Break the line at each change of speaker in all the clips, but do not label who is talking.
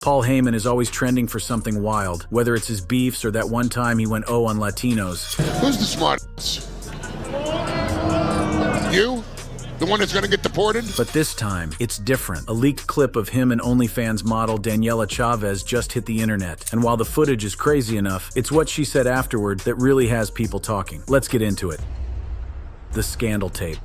Paul Heyman is always trending for something wild, whether it's his beefs or that one time he went on Latinos.
Who's the smartest? You? The one that's gonna get deported?
But this time, it's different. A leaked clip of him and OnlyFans model Daniella Chavez just hit the internet. And while the footage is crazy enough, it's what she said afterward that really has people talking. Let's get into it. The scandal tape.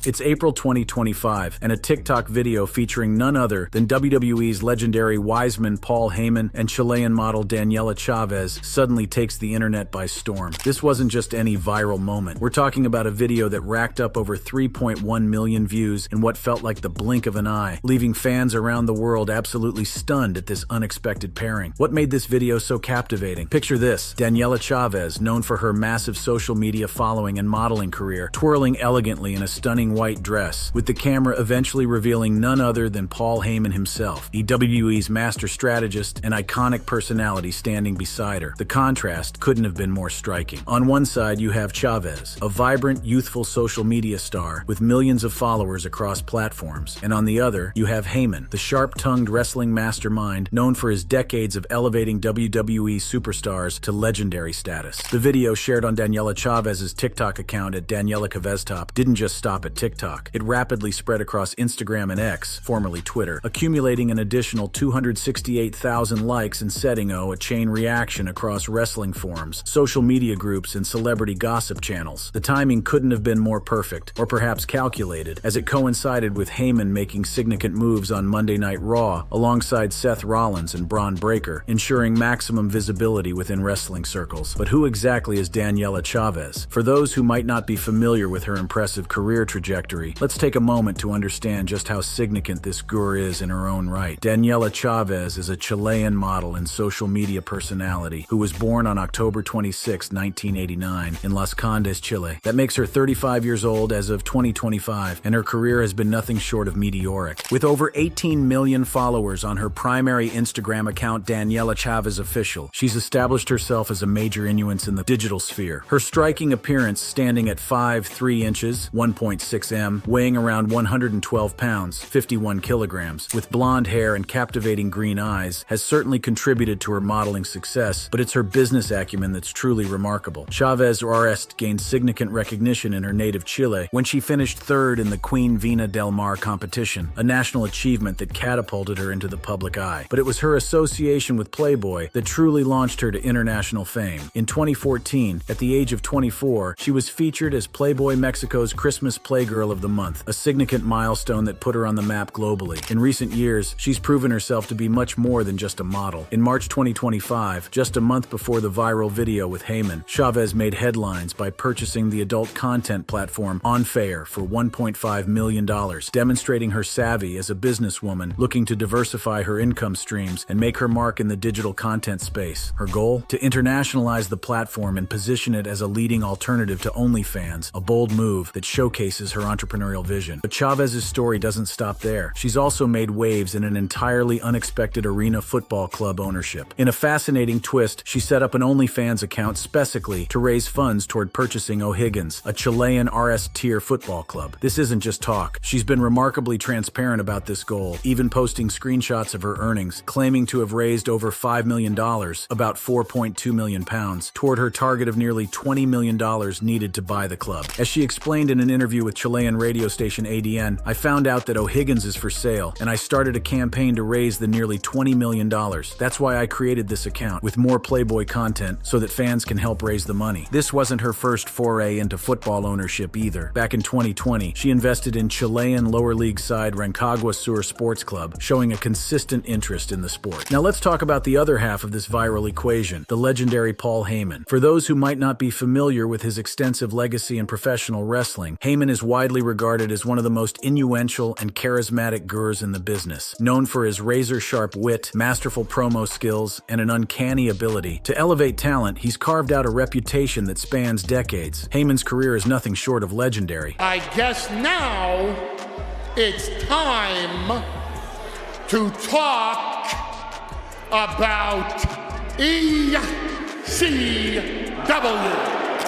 It's April 2025, and a TikTok video featuring none other than WWE's legendary Wiseman Paul Heyman and Chilean model Daniella Chavez suddenly takes the internet by storm. This wasn't just any viral moment. We're talking about a video that racked up over 3.1 million views in what felt like the blink of an eye, leaving fans around the world absolutely stunned at this unexpected pairing. What made this video so captivating? Picture this: Daniella Chavez, known for her massive social media following and modeling career, twirling elegantly in a stunning white dress, with the camera eventually revealing none other than Paul Heyman himself, WWE's master strategist and iconic personality standing beside her. The contrast couldn't have been more striking. On one side, you have Chavez, a vibrant, youthful social media star with millions of followers across platforms. And on the other, you have Heyman, the sharp-tongued wrestling mastermind known for his decades of elevating WWE superstars to legendary status. The video shared on Daniella Chavez's TikTok account at Daniela Chavez didn't just stop at TikTok. It rapidly spread across Instagram and X, formerly Twitter, accumulating an additional 268,000 likes and setting a chain reaction across wrestling forums, social media groups, and celebrity gossip channels. The timing couldn't have been more perfect, or perhaps calculated, as it coincided with Heyman making significant moves on Monday Night Raw alongside Seth Rollins and Braun Breaker, ensuring maximum visibility within wrestling circles. But who exactly is Daniella Chavez? For those who might not be familiar with her impressive career trajectory, let's take a moment to understand just how significant this girl is in her own right. Daniella Chavez is a Chilean model and social media personality who was born on October 26, 1989 in Las Condes, Chile. That makes her 35 years old as of 2025, and her career has been nothing short of meteoric. With over 18 million followers on her primary Instagram account, Daniella Chavez Official, she's established herself as a major influence in the digital sphere. Her striking appearance, standing at 5'3" inches, 1.6 m, weighing around 112 pounds, 51 kilograms, with blonde hair and captivating green eyes, has certainly contributed to her modeling success, but it's her business acumen that's truly remarkable. Chavez gained significant recognition in her native Chile when she finished third in the Queen Vina del Mar competition, a national achievement that catapulted her into the public eye. But it was her association with Playboy that truly launched her to international fame. In 2014, at the age of 24, she was featured as Playboy Mexico's Christmas Playgirl of the Month, a significant milestone that put her on the map globally. In recent years, she's proven herself to be much more than just a model. In March 2025, just a month before the viral video with Heyman, Chavez made headlines by purchasing the adult content platform OnFair for $1.5 million, demonstrating her savvy as a businesswoman looking to diversify her income streams and make her mark in the digital content space. Her goal? To internationalize the platform and position it as a leading alternative to OnlyFans, a bold move that showcases her entrepreneurial vision. But Chavez's story doesn't stop there. She's also made waves in an entirely unexpected arena football club ownership. In a fascinating twist, she set up an OnlyFans account specifically to raise funds toward purchasing O'Higgins, a Chilean RS tier football club. This isn't just talk. She's been remarkably transparent about this goal, even posting screenshots of her earnings, claiming to have raised over $5 million, about 4.2 million pounds, toward her target of nearly $20 million needed to buy the club. As she explained in an interview with Chilean radio station ADN, "I found out that O'Higgins is for sale, and I started a campaign to raise the nearly $20 million. That's why I created this account, with more Playboy content, so that fans can help raise the money." This wasn't her first foray into football ownership either. Back in 2020, she invested in Chilean lower league side Rancagua Sur Sports Club, showing a consistent interest in the sport. Now let's talk about the other half of this viral equation, the legendary Paul Heyman. For those who might not be familiar with his extensive legacy in professional wrestling, Heyman is widely regarded as one of the most influential and charismatic gurus in the business, known for his razor-sharp wit, masterful promo skills, and an uncanny ability to elevate talent. He's carved out a reputation that spans decades. Heyman's career is nothing short of legendary.
I guess now it's time to talk about ECW.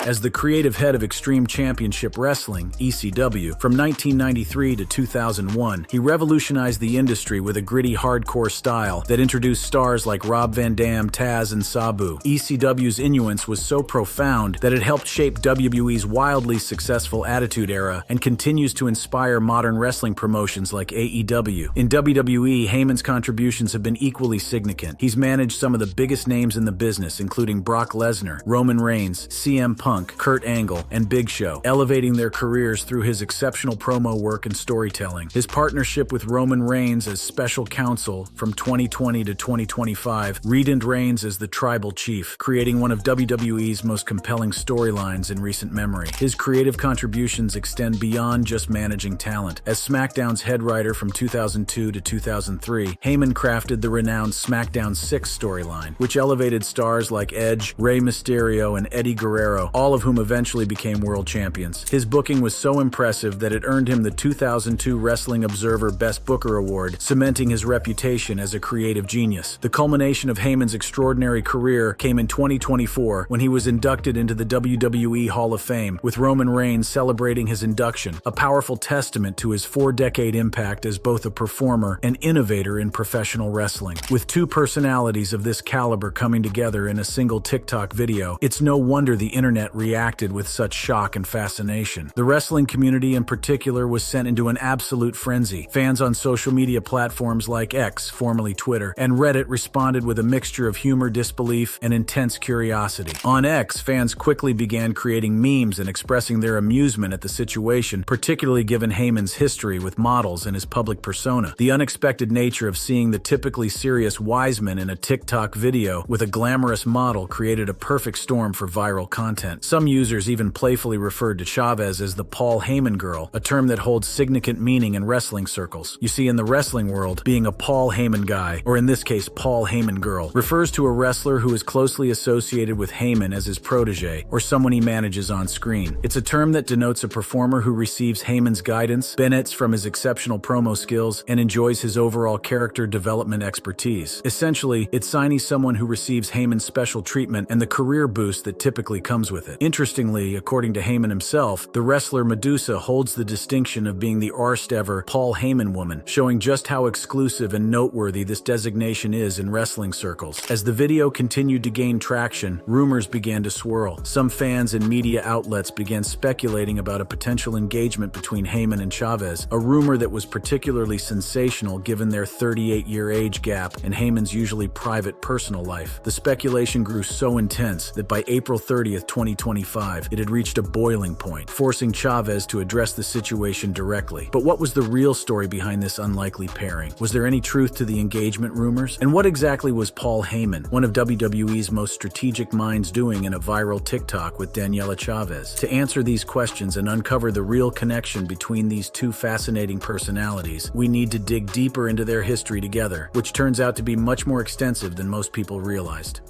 As the creative head of Extreme Championship Wrestling, ECW, from 1993 to 2001, he revolutionized the industry with a gritty hardcore style that introduced stars like Rob Van Dam, Taz, and Sabu. ECW's influence was so profound that it helped shape WWE's wildly successful Attitude Era and continues to inspire modern wrestling promotions like AEW. In WWE, Heyman's contributions have been equally significant. He's managed some of the biggest names in the business, including Brock Lesnar, Roman Reigns, CM Punk, Kurt Angle, and Big Show, elevating their careers through his exceptional promo work and storytelling. His partnership with Roman Reigns as special counsel from 2020 to 2025 redeemed Reigns as the Tribal Chief, creating one of WWE's most compelling storylines in recent memory. His creative contributions extend beyond just managing talent. As SmackDown's head writer from 2002 to 2003, Heyman crafted the renowned SmackDown 6 storyline, which elevated stars like Edge, Rey Mysterio, and Eddie Guerrero, all of whom eventually became world champions. His booking was so impressive that it earned him the 2002 Wrestling Observer Best Booker Award, cementing his reputation as a creative genius. The culmination of Heyman's extraordinary career came in 2024 when he was inducted into the WWE Hall of Fame, with Roman Reigns celebrating his induction, a powerful testament to his 4-decade impact as both a performer and innovator in professional wrestling. With two personalities of this caliber coming together in a single TikTok video, it's no wonder the internet reacted with such shock and fascination. The wrestling community in particular was sent into an absolute frenzy. Fans on social media platforms like X, formerly Twitter, and Reddit responded with a mixture of humor, disbelief, and intense curiosity. On X, fans quickly began creating memes and expressing their amusement at the situation, particularly given Heyman's history with models and his public persona. The unexpected nature of seeing the typically serious Wiseman in a TikTok video with a glamorous model created a perfect storm for viral content. Some users even playfully referred to Chavez as the Paul Heyman girl, a term that holds significant meaning in wrestling circles. You see, in the wrestling world, being a Paul Heyman guy, or in this case Paul Heyman girl, refers to a wrestler who is closely associated with Heyman as his protege, or someone he manages on screen. It's a term that denotes a performer who receives Heyman's guidance, benefits from his exceptional promo skills, and enjoys his overall character development expertise. Essentially, it's signing someone who receives Heyman's special treatment and the career boost that typically comes with it. Interestingly, according to Heyman himself, the wrestler Medusa holds the distinction of being the first ever Paul Heyman woman, showing just how exclusive and noteworthy this designation is in wrestling circles. As the video continued to gain traction, rumors began to swirl. Some fans and media outlets began speculating about a potential engagement between Heyman and Chavez, a rumor that was particularly sensational given their 38-year age gap and Heyman's usually private personal life. The speculation grew so intense that by April 30th, 2025, it had reached a boiling point, forcing Chavez to address the situation directly. But what was the real story behind this unlikely pairing? Was there any truth to the engagement rumors? And what exactly was Paul Heyman, one of WWE's most strategic minds, doing in a viral TikTok with Daniella Chavez? To answer these questions and uncover the real connection between these two fascinating personalities, we need to dig deeper into their history together, which turns out to be much more extensive than most people realized.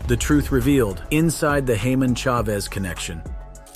The truth revealed inside the Heyman-Chavez connection.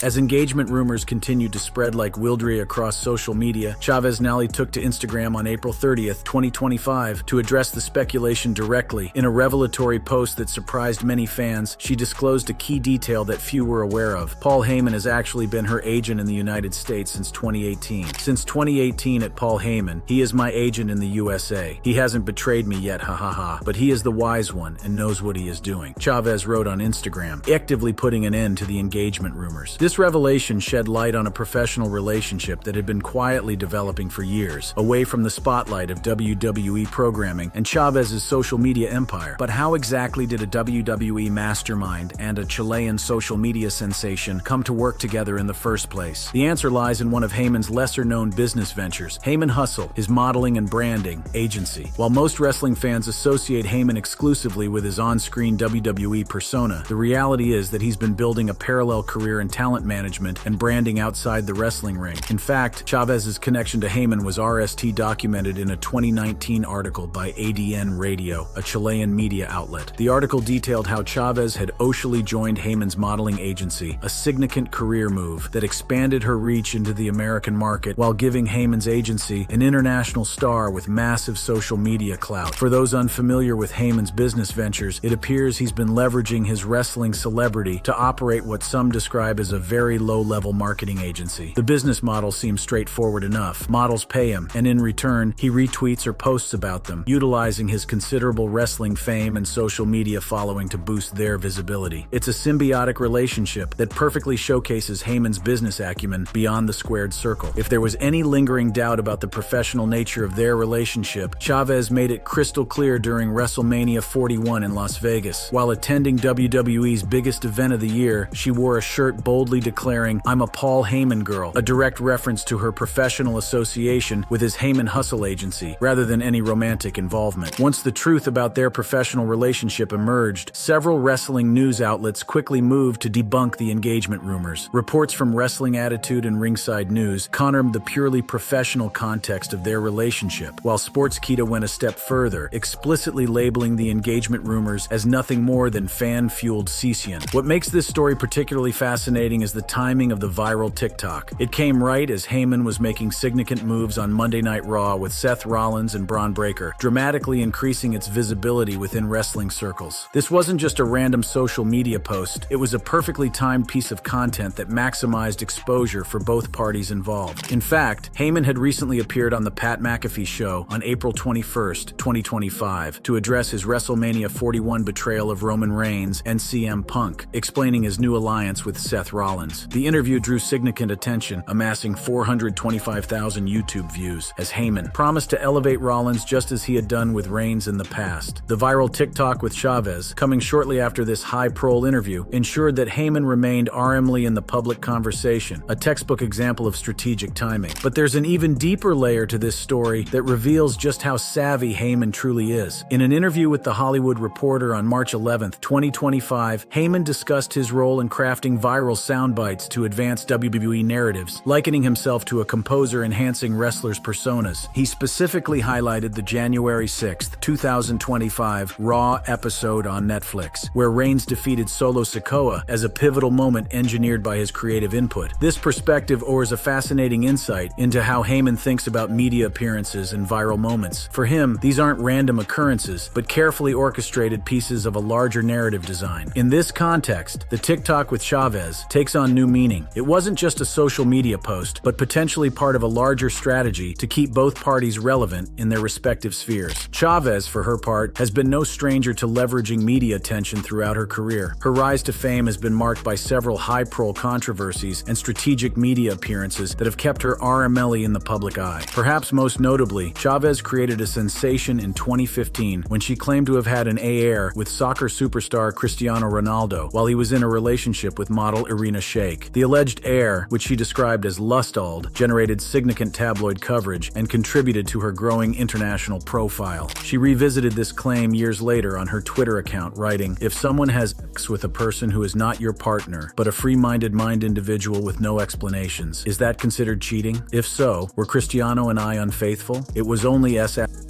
As engagement rumors continued to spread like wildfire across social media, Chavez Nally took to Instagram on April 30th, 2025 to address the speculation directly. In a revelatory post that surprised many fans, she disclosed a key detail that few were aware of. Paul Heyman has actually been her agent in the United States since 2018. Since 2018 at Paul Heyman, he is my agent in the USA. He hasn't betrayed me yet, ha ha ha, but he is the wise one and knows what he is doing, Chavez wrote on Instagram, actively putting an end to the engagement rumors. This revelation shed light on a professional relationship that had been quietly developing for years, away from the spotlight of WWE programming and Chavez's social media empire. But how exactly did a WWE mastermind and a Chilean social media sensation come to work together in the first place? The answer lies in one of Heyman's lesser-known business ventures, Heyman Hustle, his modeling and branding agency. While most wrestling fans associate Heyman exclusively with his on-screen WWE persona, the reality is that he's been building a parallel career in talent talent management and branding outside the wrestling ring. In fact, Chavez's connection to Heyman was RST documented in a 2019 article by ADN Radio, a Chilean media outlet. The article detailed how Chavez had officially joined Heyman's modeling agency, a significant career move that expanded her reach into the American market while giving Heyman's agency an international star with massive social media clout. For those unfamiliar with Heyman's business ventures, it appears he's been leveraging his wrestling celebrity to operate what some describe as a very low-level marketing agency. The business model seems straightforward enough. Models pay him, and in return, he retweets or posts about them, utilizing his considerable wrestling fame and social media following to boost their visibility. It's a symbiotic relationship that perfectly showcases Heyman's business acumen beyond the squared circle. If there was any lingering doubt about the professional nature of their relationship, Chavez made it crystal clear during WrestleMania 41 in Las Vegas. While attending WWE's biggest event of the year, she wore a shirt boldly declaring, "I'm a Paul Heyman girl," a direct reference to her professional association with his Heyman Hustle agency, rather than any romantic involvement. Once the truth about their professional relationship emerged, several wrestling news outlets quickly moved to debunk the engagement rumors. Reports from Wrestling Attitude and Ringside News confirmed the purely professional context of their relationship, while Sportskeeda went a step further, explicitly labeling the engagement rumors as nothing more than fan-fueled Cesian. What makes this story particularly fascinating is the timing of the viral TikTok. It came right as Heyman was making significant moves on Monday Night Raw with Seth Rollins and Braun Breaker, dramatically increasing its visibility within wrestling circles. This wasn't just a random social media post, it was a perfectly timed piece of content that maximized exposure for both parties involved. In fact, Heyman had recently appeared on The Pat McAfee Show on April 21st, 2025, to address his WrestleMania 41 betrayal of Roman Reigns and CM Punk, explaining his new alliance with Seth Rollins. The interview drew significant attention, amassing 425,000 YouTube views, as Heyman promised to elevate Rollins just as he had done with Reigns in the past. The viral TikTok with Chavez, coming shortly after this high-profile interview, ensured that Heyman remained armly in the public conversation, a textbook example of strategic timing. But there's an even deeper layer to this story that reveals just how savvy Heyman truly is. In an interview with The Hollywood Reporter on March 11, 2025, Heyman discussed his role in crafting viral soundbites to advance WWE narratives, likening himself to a composer enhancing wrestlers' personas. He specifically highlighted the January 6, 2025 Raw episode on Netflix, where Reigns defeated Solo Sikoa as a pivotal moment engineered by his creative input. This perspective offers a fascinating insight into how Heyman thinks about media appearances and viral moments. For him, these aren't random occurrences, but carefully orchestrated pieces of a larger narrative design. In this context, the TikTok with Chavez takes on new meaning. It wasn't just a social media post, but potentially part of a larger strategy to keep both parties relevant in their respective spheres. Chavez, for her part, has been no stranger to leveraging media attention throughout her career. Her rise to fame has been marked by several high-profile controversies and strategic media appearances that have kept her RMLE in the public eye. Perhaps most notably, Chavez created a sensation in 2015 when she claimed to have had an affair with soccer superstar Cristiano Ronaldo while he was in a relationship with model Irina Shayk. The alleged affair, which she described as lustald, generated significant tabloid coverage and contributed to her growing international profile. She revisited this claim years later on her Twitter account, writing, "If someone has sex with a person who is not your partner, but a free-minded mind individual with no explanations, is that considered cheating? If so, were Cristiano and I unfaithful? It was only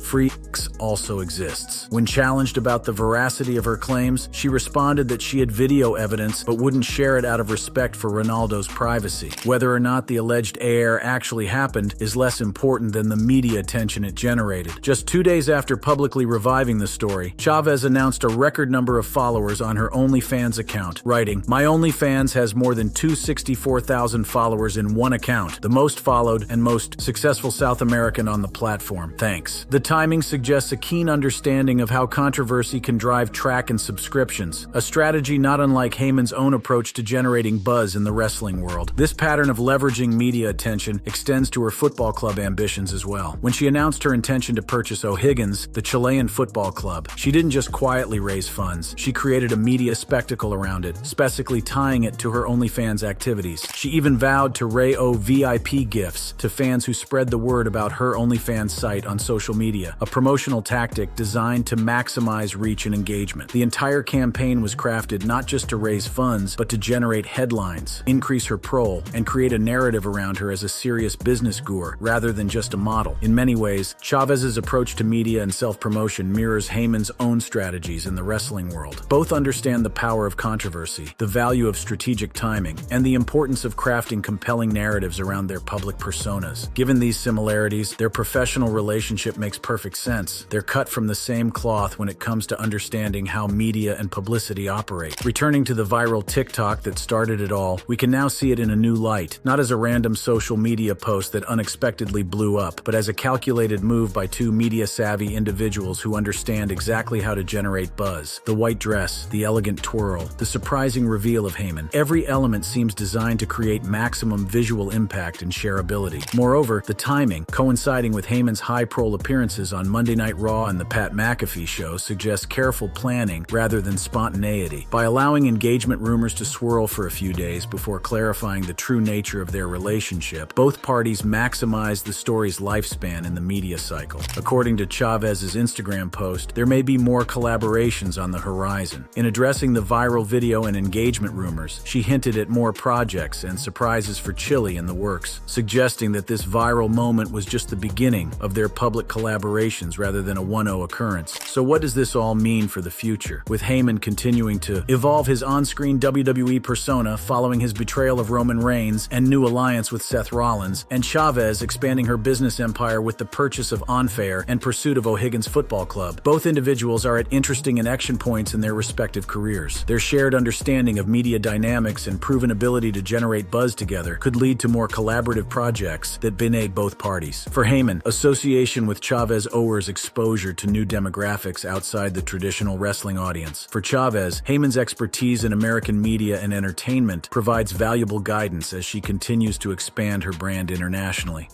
free sex also exists." When challenged about the veracity of her claims, she responded that she had video evidence but wouldn't share it out of respect for Ronaldo's privacy. Whether or not the alleged affair actually happened is less important than the media attention it generated. Just 2 days after publicly reviving the story, Chavez announced a record number of followers on her OnlyFans account, writing, "My OnlyFans has more than 264,000 followers in one account, the most followed and most successful South American on the platform. Thanks." The timing suggests a keen understanding of how controversy can drive track and subscriptions, a strategy not unlike Heyman's own approach to generating buzz in the wrestling world. This pattern of leveraging media attention extends to her football club ambitions as well. When she announced her intention to purchase O'Higgins, the Chilean football club, she didn't just quietly raise funds. She created a media spectacle around it, specifically tying it to her OnlyFans activities. She even vowed to raise VIP gifts to fans who spread the word about her OnlyFans site on social media, a promotional tactic designed to maximize reach and engagement. The entire campaign was crafted not just to raise funds, but to generate headlines headlines, increase her proll, and create a narrative around her as a serious business guru rather than just a model. In many ways, Chavez's approach to media and self-promotion mirrors Heyman's own strategies in the wrestling world. Both understand the power of controversy, the value of strategic timing, and the importance of crafting compelling narratives around their public personas. Given these similarities, their professional relationship makes perfect sense. They're cut from the same cloth when it comes to understanding how media and publicity operate. Returning to the viral TikTok that started it all, we can now see it in a new light, not as a random social media post that unexpectedly blew up, but as a calculated move by two media-savvy individuals who understand exactly how to generate buzz. The white dress, the elegant twirl, the surprising reveal of Heyman. Every element seems designed to create maximum visual impact and shareability. Moreover, the timing, coinciding with Heyman's high-profile appearances on Monday Night Raw and the Pat McAfee show, suggests careful planning rather than spontaneity. By allowing engagement rumors to swirl for a few days before clarifying the true nature of their relationship, both parties maximize the story's lifespan in the media cycle. According to Chavez's Instagram post, there may be more collaborations on the horizon. In addressing the viral video and engagement rumors, she hinted at more projects and surprises for Chile in the works, suggesting that this viral moment was just the beginning of their public collaborations rather than a one-off occurrence. So what does this all mean for the future? With Heyman continuing to evolve his on-screen WWE persona following his betrayal of Roman Reigns and new alliance with Seth Rollins, and Chavez expanding her business empire with the purchase of Onfair and pursuit of O'Higgins Football Club, both individuals are at interesting inflection points in their respective careers. Their shared understanding of media dynamics and proven ability to generate buzz together could lead to more collaborative projects that benefit both parties. For Heyman, association with Chavez owes exposure to new demographics outside the traditional wrestling audience. For Chavez, Heyman's expertise in American media and entertainment provides valuable guidance as she continues to expand her brand internationally.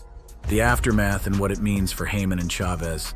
The aftermath and what it means for Heyman and Chavez.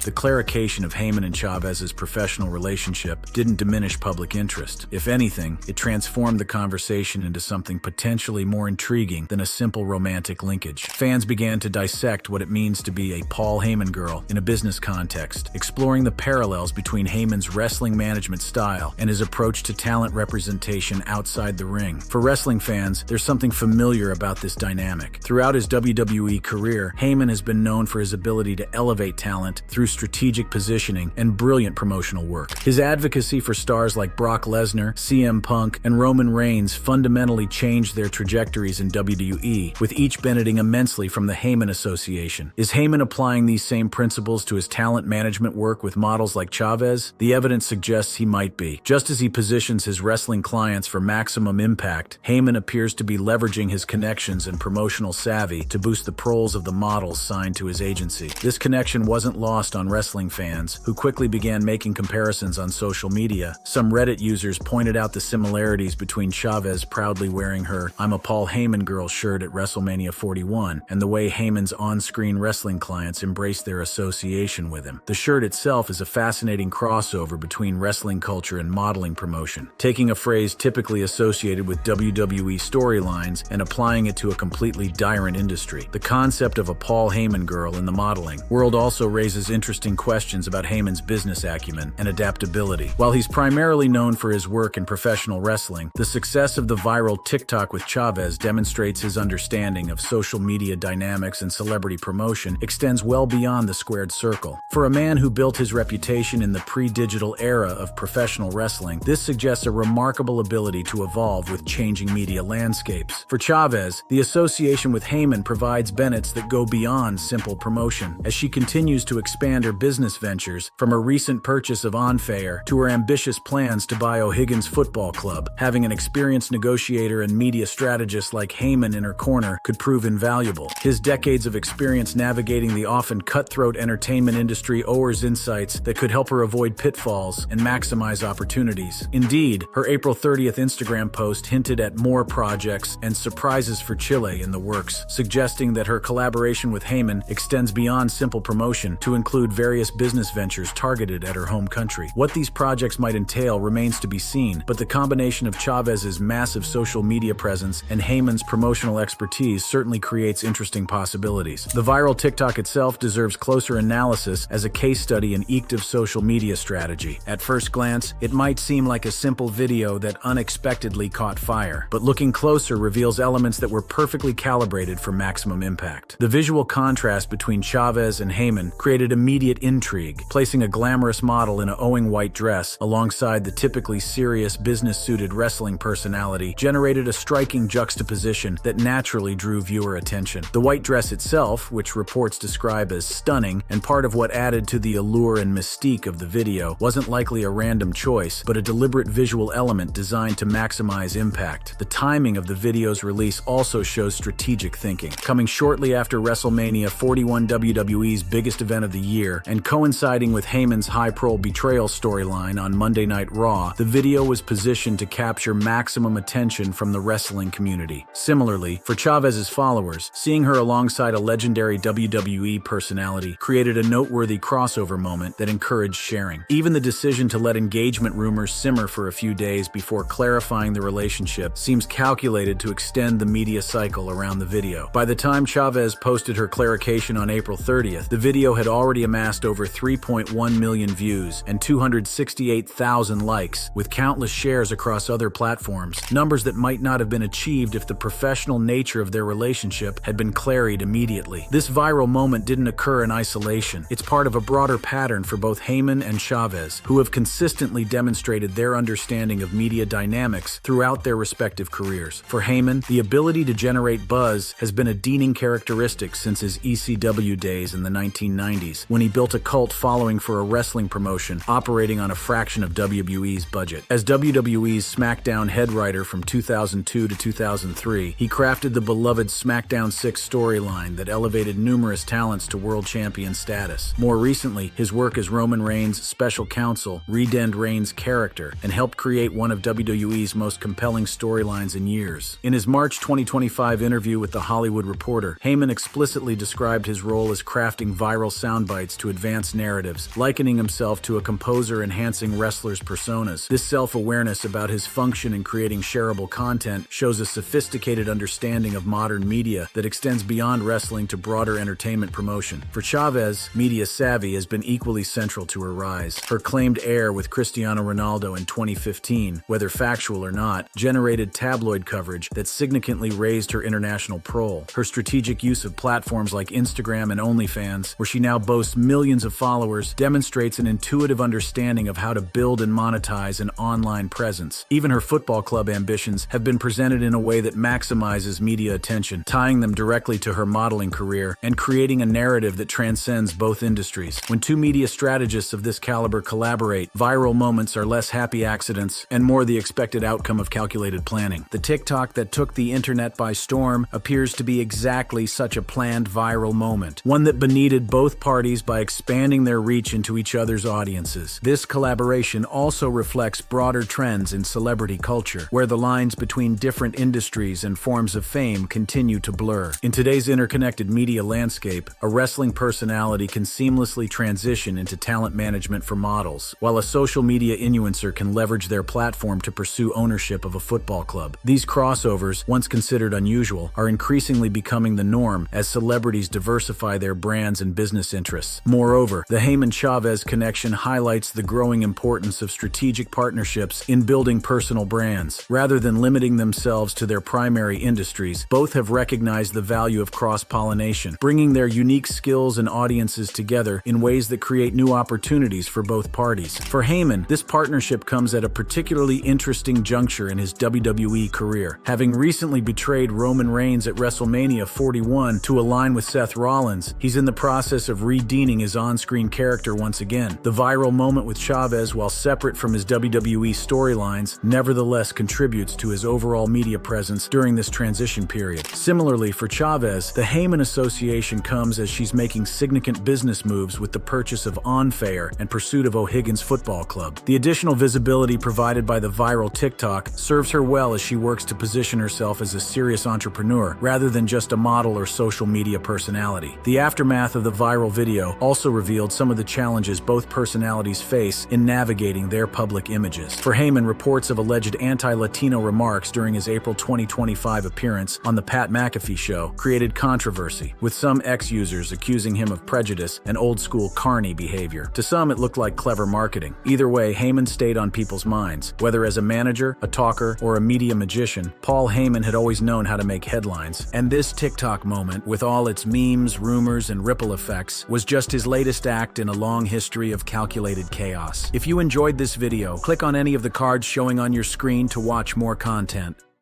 The clarification of Heyman and Chavez's professional relationship didn't diminish public interest. If anything, it transformed the conversation into something potentially more intriguing than a simple romantic linkage. Fans began to dissect what it means to be a Paul Heyman girl in a business context, exploring the parallels between Heyman's wrestling management style and his approach to talent representation outside the ring. For wrestling fans, there's something familiar about this dynamic. Throughout his WWE career, Heyman has been known for his ability to elevate talent through strategic positioning and brilliant promotional work. His advocacy for stars like Brock Lesnar, CM Punk, and Roman Reigns fundamentally changed their trajectories in WWE, with each benefiting immensely from the Heyman Association. Is Heyman applying these same principles to his talent management work with models like Chavez? The evidence suggests he might be. Just as he positions his wrestling clients for maximum impact, Heyman appears to be leveraging his connections and promotional savvy to boost the proles of the models signed to his agency. This connection wasn't lost on wrestling fans, who quickly began making comparisons on social media. Some Reddit users pointed out the similarities between Chavez proudly wearing her "I'm a Paul Heyman girl" shirt at WrestleMania 41 and the way Heyman's on-screen wrestling clients embraced their association with him. The shirt itself is a fascinating crossover between wrestling culture and modeling promotion, taking a phrase typically associated with WWE storylines and applying it to a completely different industry. The concept of a Paul Heyman girl in the modeling world also raises interesting questions about Heyman's business acumen and adaptability. While he's primarily known for his work in professional wrestling, the success of the viral TikTok with Chavez demonstrates his understanding of social media dynamics and celebrity promotion extends well beyond the squared circle. For a man who built his reputation in the pre-digital era of professional wrestling, this suggests a remarkable ability to evolve with changing media landscapes. For Chavez, the association with Heyman provides benefits that go beyond simple promotion. As she continues to expand her business ventures, from her recent purchase of Onfair to her ambitious plans to buy O'Higgins Football Club, having an experienced negotiator and media strategist like Heyman in her corner could prove invaluable. His decades of experience navigating the often cutthroat entertainment industry owes insights that could help her avoid pitfalls and maximize opportunities. Indeed, her April 30th Instagram post hinted at more projects and surprises for Chile in the works, suggesting that her collaboration with Heyman extends beyond simple promotion to include include various business ventures targeted at her home country. What these projects might entail remains to be seen, but the combination of Chavez's massive social media presence and Heyman's promotional expertise certainly creates interesting possibilities. The viral TikTok itself deserves closer analysis as a case study in active social media strategy. At first glance, it might seem like a simple video that unexpectedly caught fire, but looking closer reveals elements that were perfectly calibrated for maximum impact. The visual contrast between Chavez and Heyman created immediate intrigue, placing a glamorous model in a owing white dress alongside the typically serious business-suited wrestling personality generated a striking juxtaposition that naturally drew viewer attention. The white dress itself, which reports describe as stunning and part of what added to the allure and mystique of the video, wasn't likely a random choice, but a deliberate visual element designed to maximize impact. The timing of the video's release also shows strategic thinking. Coming shortly after WrestleMania 41, WWE's biggest event of the year, and coinciding with Heyman's high-profile betrayal storyline on Monday Night Raw, the video was positioned to capture maximum attention from the wrestling community. Similarly, for Chavez's followers, seeing her alongside a legendary WWE personality created a noteworthy crossover moment that encouraged sharing. Even the decision to let engagement rumors simmer for a few days before clarifying the relationship seems calculated to extend the media cycle around the video. By the time Chavez posted her clarification on April 30th, the video had already amassed over 3.1 million views and 268,000 likes, with countless shares across other platforms, numbers that might not have been achieved if the professional nature of their relationship had been clarified immediately. This viral moment didn't occur in isolation. It's part of a broader pattern for both Heyman and Chavez, who have consistently demonstrated their understanding of media dynamics throughout their respective careers. For Heyman, the ability to generate buzz has been a defining characteristic since his ECW days in the 1990s, when he built a cult following for a wrestling promotion operating on a fraction of WWE's budget. As WWE's SmackDown head writer from 2002 to 2003, he crafted the beloved SmackDown 6 storyline that elevated numerous talents to world champion status. More recently, his work as Roman Reigns' special counsel redefined Reigns' character and helped create one of WWE's most compelling storylines in years. In his March 2025 interview with The Hollywood Reporter, Heyman explicitly described his role as crafting viral soundbites to advance narratives, likening himself to a composer enhancing wrestlers' personas. This self-awareness about his function in creating shareable content shows a sophisticated understanding of modern media that extends beyond wrestling to broader entertainment promotion. For Chavez, media savvy has been equally central to her rise. Her claimed heir with Cristiano Ronaldo in 2015, whether factual or not, generated tabloid coverage that significantly raised her international role. Her strategic use of platforms like Instagram and OnlyFans, where she now boasts millions of followers, demonstrates an intuitive understanding of how to build and monetize an online presence. Even her football club ambitions have been presented in a way that maximizes media attention, tying them directly to her modeling career and creating a narrative that transcends both industries. When two media strategists of this caliber collaborate, viral moments are less happy accidents and more the expected outcome of calculated planning. The TikTok that took the internet by storm appears to be exactly such a planned viral moment, one that benefited both parties by expanding their reach into each other's audiences. This collaboration also reflects broader trends in celebrity culture, where the lines between different industries and forms of fame continue to blur. In today's interconnected media landscape, a wrestling personality can seamlessly transition into talent management for models, while a social media influencer can leverage their platform to pursue ownership of a football club. These crossovers, once considered unusual, are increasingly becoming the norm as celebrities diversify their brands and business interests. Moreover, the Heyman-Chavez connection highlights the growing importance of strategic partnerships in building personal brands. Rather than limiting themselves to their primary industries, both have recognized the value of cross-pollination, bringing their unique skills and audiences together in ways that create new opportunities for both parties. For Heyman, this partnership comes at a particularly interesting juncture in his WWE career. Having recently betrayed Roman Reigns at WrestleMania 41 to align with Seth Rollins, he's in the process of redefining his on-screen character once again. The viral moment with Chavez, while separate from his WWE storylines, nevertheless contributes to his overall media presence during this transition period. Similarly, for Chavez, the Heyman association comes as she's making significant business moves with the purchase of On-Fair and pursuit of O'Higgins Football Club. The additional visibility provided by the viral TikTok serves her well as she works to position herself as a serious entrepreneur rather than just a model or social media personality. The aftermath of the viral video video also revealed some of the challenges both personalities face in navigating their public images. For Heyman, reports of alleged anti-Latino remarks during his April 2025 appearance on The Pat McAfee Show created controversy, with some ex-users accusing him of prejudice and old-school carny behavior. To some, it looked like clever marketing. Either way, Heyman stayed on people's minds. Whether as a manager, a talker, or a media magician, Paul Heyman had always known how to make headlines. And this TikTok moment, with all its memes, rumors, and ripple effects, was just his latest act in a long history of calculated chaos. If you enjoyed this video, click on any of the cards showing on your screen to watch more content.